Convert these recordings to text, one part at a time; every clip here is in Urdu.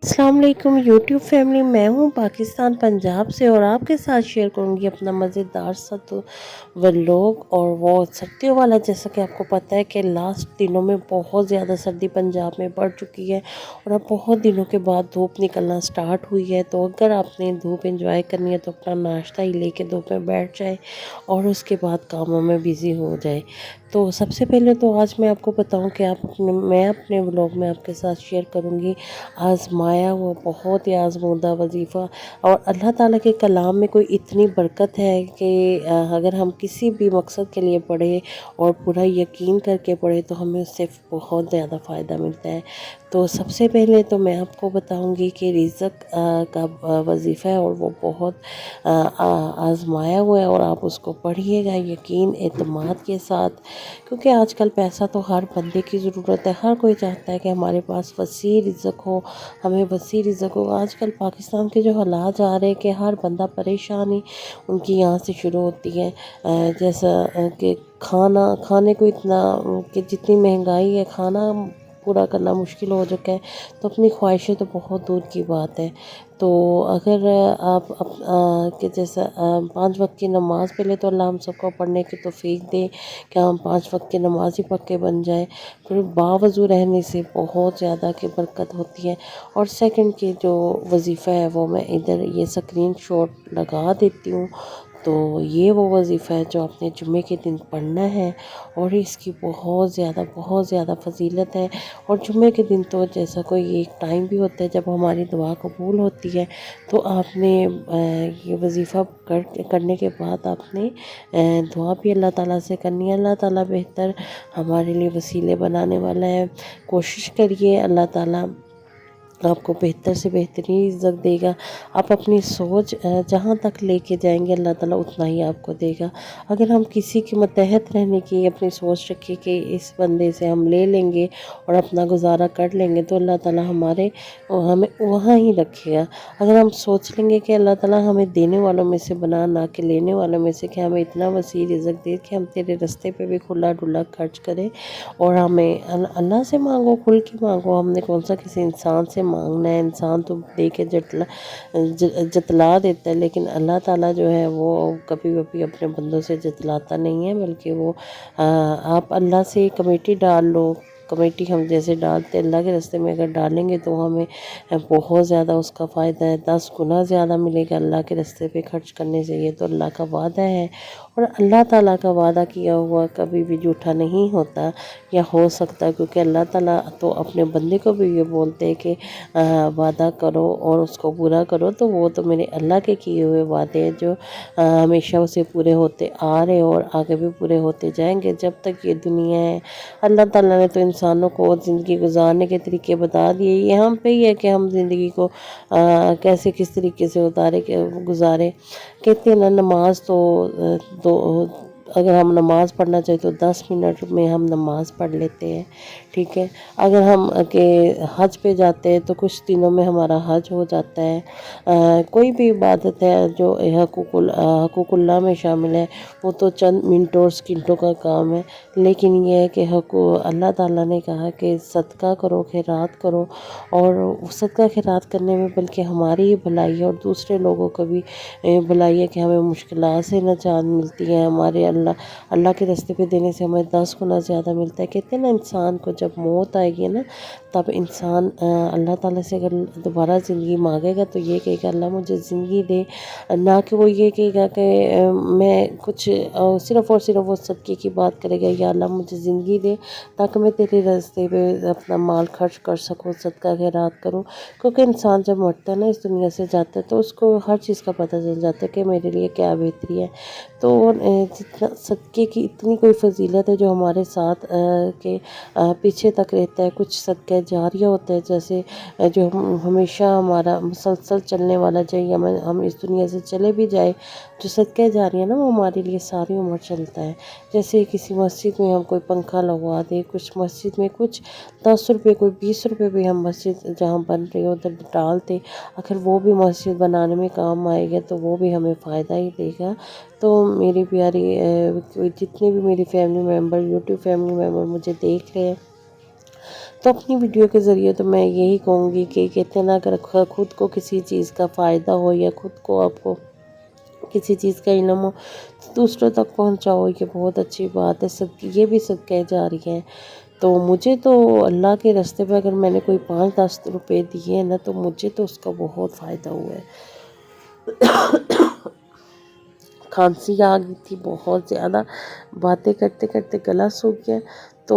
السلام علیکم یوٹیوب فیملی، میں ہوں پاکستان پنجاب سے اور آپ کے ساتھ شیئر کروں گی اپنا مزیدار ولوگ اور وہ سردیوں والا۔ جیسا کہ آپ کو پتہ ہے کہ لاسٹ دنوں میں بہت زیادہ سردی پنجاب میں بڑھ چکی ہے اور اب بہت دنوں کے بعد دھوپ نکلنا سٹارٹ ہوئی ہے۔ تو اگر آپ نے دھوپ انجوائے کرنی ہے تو اپنا ناشتہ ہی لے کے دھوپ میں بیٹھ جائے اور اس کے بعد کاموں میں بیزی ہو جائے۔ تو سب سے پہلے تو آج میں آپ کو بتاؤں کہ میں اپنے ولوگ میں آپ کے ساتھ شیئر کروں گی آزمایا وہ بہت ہی آزمودہ وظیفہ۔ اور اللہ تعالیٰ کے کلام میں کوئی اتنی برکت ہے کہ اگر ہم کسی بھی مقصد کے لیے پڑھیں اور پورا یقین کر کے پڑھیں تو ہمیں اس سے بہت زیادہ فائدہ ملتا ہے۔ تو سب سے پہلے تو میں آپ کو بتاؤں گی کہ رزق کا وظیفہ ہے اور وہ بہت آزمایا ہوا ہے، اور آپ اس کو پڑھیے گا یقین اعتماد کے ساتھ، کیونکہ آج کل پیسہ تو ہر بندے کی ضرورت ہے۔ ہر کوئی چاہتا ہے کہ ہمارے پاس وسیع رزق ہو، ہمیں وسیع رزق ہو۔ آج کل پاکستان کے جو حالات جا رہے ہیں کہ ہر بندہ پریشانی ان کی یہاں سے شروع ہوتی ہے، جیسا کہ کھانے کو اتنا کہ جتنی مہنگائی ہے کھانا پورا کرنا مشکل ہو چکا ہے، تو اپنی خواہشیں تو بہت دور کی بات ہے۔ تو اگر آپ کہ جیسا 5 وقت کی نماز پہلے تو اللہ ہم سب کو پڑھنے کی توفیق دے کہ ہم 5 وقت کی نماز ہی پکے بن جائیں، پھر باوضو رہنے سے بہت زیادہ کی برکت ہوتی ہے۔ اور سیکنڈ کی جو وظیفہ ہے وہ میں ادھر یہ اسکرین شاٹ لگا دیتی ہوں، تو یہ وہ وظیفہ ہے جو آپ نے جمعے کے دن پڑھنا ہے، اور اس کی بہت زیادہ فضیلت ہے۔ اور جمعے کے دن تو جیسا کوئی ایک ٹائم بھی ہوتا ہے جب ہماری دعا قبول ہوتی ہے، تو آپ نے یہ وظیفہ کرنے کے بعد آپ نے دعا بھی اللہ تعالیٰ سے کرنی ہے۔ اللہ تعالیٰ بہتر ہمارے لیے وسیلے بنانے والا ہے۔ کوشش کریے، اللہ تعالیٰ آپ کو بہتر سے بہترین رزق دے گا۔ آپ اپنی سوچ جہاں تک لے کے جائیں گے اللہ تعالیٰ اتنا ہی آپ کو دے گا۔ اگر ہم کسی کے متحد رہنے کی اپنی سوچ رکھیں کہ اس بندے سے ہم لے لیں گے اور اپنا گزارا کر لیں گے تو اللہ تعالیٰ ہمیں وہاں ہی رکھے گا۔ اگر ہم سوچ لیں گے کہ اللہ تعالیٰ ہمیں دینے والوں میں سے بنا، نہ کہ لینے والوں میں سے، کہ ہمیں اتنا وسیع رزق دے کہ ہم تیرے رستے پہ بھی کھلا ڈلا خرچ کریں، اور ہمیں اللہ سے مانگو، کھل کے مانگو، ہم نے کون سا کسی انسان سے مانگنا ہے؟ انسان تو دے کے جتلا دیتا ہے، لیکن اللہ تعالیٰ جو ہے وہ کبھی بھی اپنے بندوں سے جتلاتا نہیں ہے، بلکہ وہ آپ اللہ سے کمیٹی ڈال لو۔ کمیٹی ہم جیسے ڈالتے اللہ کے راستے میں اگر ڈالیں گے تو ہمیں بہت زیادہ اس کا فائدہ ہے، 10 گنا زیادہ ملے گا اللہ کے راستے پہ خرچ کرنے سے۔ یہ تو اللہ کا وعدہ ہے، اور اللہ تعالیٰ کا وعدہ کیا ہوا کبھی بھی جھوٹا نہیں ہوتا یا ہو سکتا، کیونکہ اللہ تعالیٰ تو اپنے بندے کو بھی یہ بولتے ہیں کہ وعدہ کرو اور اس کو پورا کرو، تو وہ تو میرے اللہ کے کیے ہوئے وعدے ہیں جو ہمیشہ اسے پورے ہوتے آ رہے اور آگے بھی پورے ہوتے جائیں گے جب تک یہ دنیا ہے۔ اللہ تعالیٰ نے تو انسانوں کو زندگی گزارنے کے طریقے بتا دیے، یہ ہم پہ ہی ہے کہ ہم زندگی کو کیسے کس طریقے سے گزارے۔ کہتے ہیں نا، نماز تو اگر ہم نماز پڑھنا چاہے تو 10 منٹ میں ہم نماز پڑھ لیتے ہیں، ٹھیک ہے۔ اگر ہم کہ حج پہ جاتے ہیں تو کچھ دنوں میں ہمارا حج ہو جاتا ہے۔ کوئی بھی عبادت ہے جو حقوق اللہ میں شامل ہے وہ تو چند منٹوں اور سیکنڈوں کا کام ہے، لیکن یہ ہے کہ اللہ تعالیٰ نے کہا کہ صدقہ کرو، خیرات کرو، اور صدقہ خیرات کرنے میں بلکہ ہماری ہی بھلائی ہے اور دوسرے لوگوں کو بھی بھلائی ہے کہ ہمیں مشکلات سے نجات ملتی ہے۔ ہمارے اللہ کے راستے پہ دینے سے ہمیں 10 گنا زیادہ ملتا ہے۔ کہتے ہیں نا، انسان کو جب موت آئے گی نا تب انسان اللہ تعالیٰ سے اگر دوبارہ زندگی مانگے گا تو یہ کہے گا اللہ مجھے زندگی دے، نہ کہ وہ یہ کہے گا کہ میں کچھ صرف اور صرف وہ صدقے کی بات کرے گا، یا اللہ مجھے زندگی دے تاکہ میں تیرے راستے پہ اپنا مال خرچ کر سکوں، صدقہ خیرات کروں۔ کیونکہ انسان جب مرتا ہے نا، اس دنیا سے جاتا ہے، تو اس کو ہر چیز کا پتہ چل جاتا ہے کہ میرے لیے کیا بہتری ہے۔ تو جتنا صدقے کی اتنی کوئی فضیلت ہے جو ہمارے ساتھ کے پیچھے تک رہتا ہے۔ کچھ صدقہ جاریہ ہوتا ہے جیسے جو ہمیشہ ہمارا مسلسل چلنے والا، چاہیے ہم اس دنیا سے چلے بھی جائے، جو صدقہ جاریہ ہے نا وہ ہمارے لیے ساری عمر چلتا ہے۔ جیسے کسی مسجد میں ہم کوئی پنکھا لگوا دیں، کچھ مسجد میں کچھ 10 روپے، کوئی 20 روپے بھی ہم مسجد جہاں بن رہی ہے ادھر ڈالتے، اگر وہ بھی مسجد بنانے میں کام آئے گا تو وہ بھی ہمیں فائدہ ہی دے گا۔ تو میری پیاری جتنے بھی میری family member, YouTube family member مجھے دیکھ رہے ہیں، تو اپنی ویڈیو کے ذریعے تو میں یہی کہوں گی کہ کہتے ہیں نا، اگر خود کو کسی چیز کا فائدہ ہو یا خود کو آپ کو کسی چیز کا علم ہو تو دوسروں تک پہنچاؤ، یہ بہت اچھی بات ہے۔ یہ بھی صدقہ جاری ہے۔ تو مجھے تو اللہ کے راستے پہ اگر میں نے کوئی 5-10 روپے دیے ہیں نا، تو مجھے تو اس کا بہت فائدہ ہوا ہے۔ کھانسی آ گئی تھی بہت زیادہ، باتیں کرتے کرتے گلا سوکھ گیا۔ تو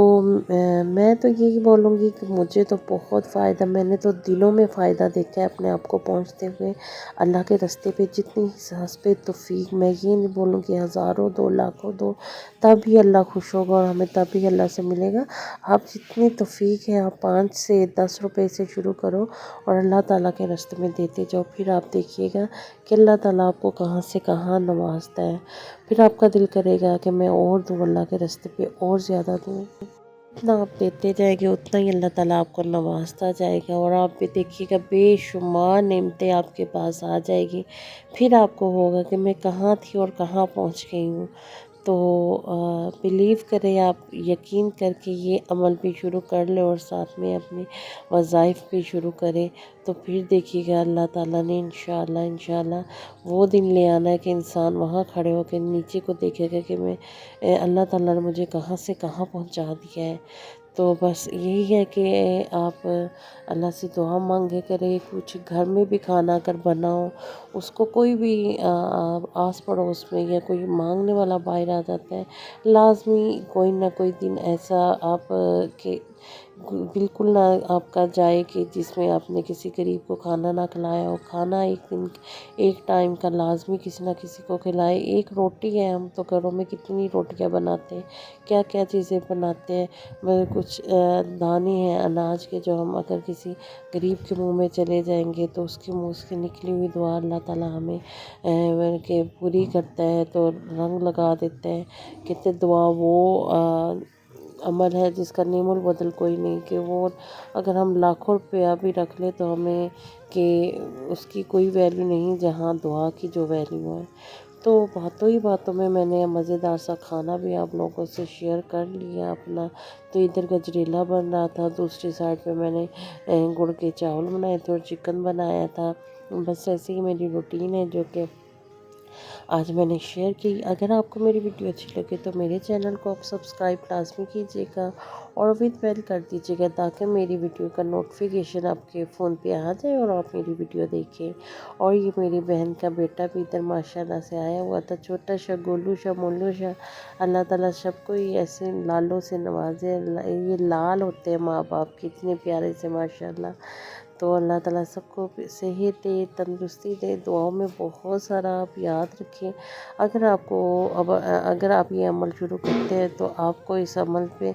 میں تو یہی بولوں گی کہ مجھے تو بہت فائدہ، میں نے تو دلوں میں فائدہ دیکھا ہے اپنے آپ کو پہنچتے ہوئے اللہ کے راستے پہ۔ جتنی سانس پہ توفیق، میں یہ نہیں بولوں کہ ہزاروں دو، لاکھوں دو، تب ہی اللہ خوش ہوگا اور ہمیں تب ہی اللہ سے ملے گا۔ آپ جتنی توفیق ہے، آپ 5 سے 10 روپے سے شروع کرو اور اللہ تعالیٰ کے راستے میں دیتے جاؤ، پھر آپ دیکھیے گا کہ اللہ تعالیٰ آپ کو کہاں سے کہاں نوازتا ہے۔ پھر آپ کا دل کرے گا کہ میں اور دوں اللہ کے راستے پہ، اور زیادہ دوں۔ جتنا آپ دیتے جائیں گے اتنا ہی اللہ تعالیٰ آپ کو نوازتا جائے گا، اور آپ بھی دیکھیے گا بے شمار نعمتیں آپ کے پاس آ جائے گی۔ پھر آپ کو ہوگا کہ میں کہاں تھی اور کہاں پہنچ گئی ہوں۔ تو بلیو کریں آپ، یقین کر کے یہ عمل بھی شروع کر لیں اور ساتھ میں اپنے وظائف بھی شروع کریں، تو پھر دیکھیے گا اللہ تعالیٰ نے انشاءاللہ وہ دن لے آنا ہے کہ انسان وہاں کھڑے ہو کے نیچے کو دیکھے گا کہ میں اللہ تعالیٰ نے مجھے کہاں سے کہاں پہنچا دیا ہے۔ تو بس یہی ہے کہ آپ اللہ سے دعا مانگے کریں، کچھ گھر میں بھی کھانا اگر بناؤ، اس کو کوئی بھی آس پڑوس میں یا کوئی مانگنے والا باہر آ جاتا ہے، لازمی کوئی نہ کوئی دن ایسا آپ کہ بالکل نہ آپ کا جائے کہ جس میں آپ نے کسی غریب کو کھانا نہ کھلایا ہو۔ کھانا ایک دن ایک ٹائم کا لازمی کسی نہ کسی کو کھلائے۔ ایک روٹی ہے، ہم تو گھروں میں کتنی روٹیاں بناتے ہیں، کیا کیا چیزیں بناتے ہیں، مگر کچھ دانے ہیں اناج کے جو ہم اگر کسی غریب کے منہ میں چلے جائیں گے تو اس کے منہ سے نکلی ہوئی دعا اللہ تعالیٰ ہمیں کہ پوری کرتا ہے، تو رنگ لگا دیتا ہے۔ کہتے دعا وہ عمل ہے جس کا نعم البدل کوئی نہیں، کہ وہ اگر ہم لاکھوں روپیہ بھی رکھ لیں تو ہمیں کہ اس کی کوئی ویلیو نہیں جہاں دعا کی جو ویلیو ہے۔ تو باتوں ہی باتوں میں نے مزیدار سا کھانا بھی آپ لوگوں سے شیئر کر لیا اپنا۔ تو ادھر گجریلا بن رہا تھا، دوسری سائڈ پہ میں نے گڑ کے چاول بنائے تھے اور چکن بنایا تھا۔ بس ایسی ہی میری روٹین ہے جو کہ آج میں نے شیئر کی۔ اگر آپ کو میری ویڈیو اچھی لگے تو میرے چینل کو آپ سبسکرائب لازمی کیجیے گا اور ود بیل کر دیجیے گا، تاکہ میری ویڈیو کا نوٹیفیکیشن آپ کے فون پہ آ جائے اور آپ میری ویڈیو دیکھیں۔ اور یہ میری بہن کا بیٹا بھی ادھر ماشاءاللہ سے آیا ہوا تھا، چھوٹا سا گولو سا مولو سا۔ اللہ تعالیٰ سب کو ہی ایسے لالوں سے نوازے۔ یہ لال ہوتے ہیں ماں باپ کے، اتنے پیارے سے ماشاءاللہ۔ تو اللہ تعالیٰ سب کو صحت دے، تندرستی دے۔ دعاؤں میں بہت سارا آپ یاد رکھیں۔ اگر آپ یہ عمل شروع کرتے ہیں تو آپ کو اس عمل پہ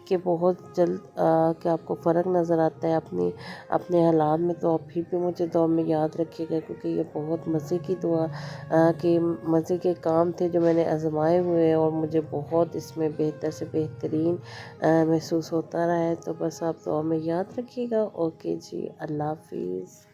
کہ بہت جلد کہ آپ کو فرق نظر آتا ہے اپنے حالات میں۔ تو آپ پھر بھی مجھے دعا میں یاد رکھیے گا، کیونکہ یہ بہت مزے کی دعا کہ مزے کے کام تھے جو میں نے آزمائے ہوئے ہیں، اور مجھے بہت اس میں بہتر سے بہترین محسوس ہوتا رہا ہے۔ تو بس آپ دعا میں یاد رکھیے گا۔ اوکے جی، اللہ حافظ۔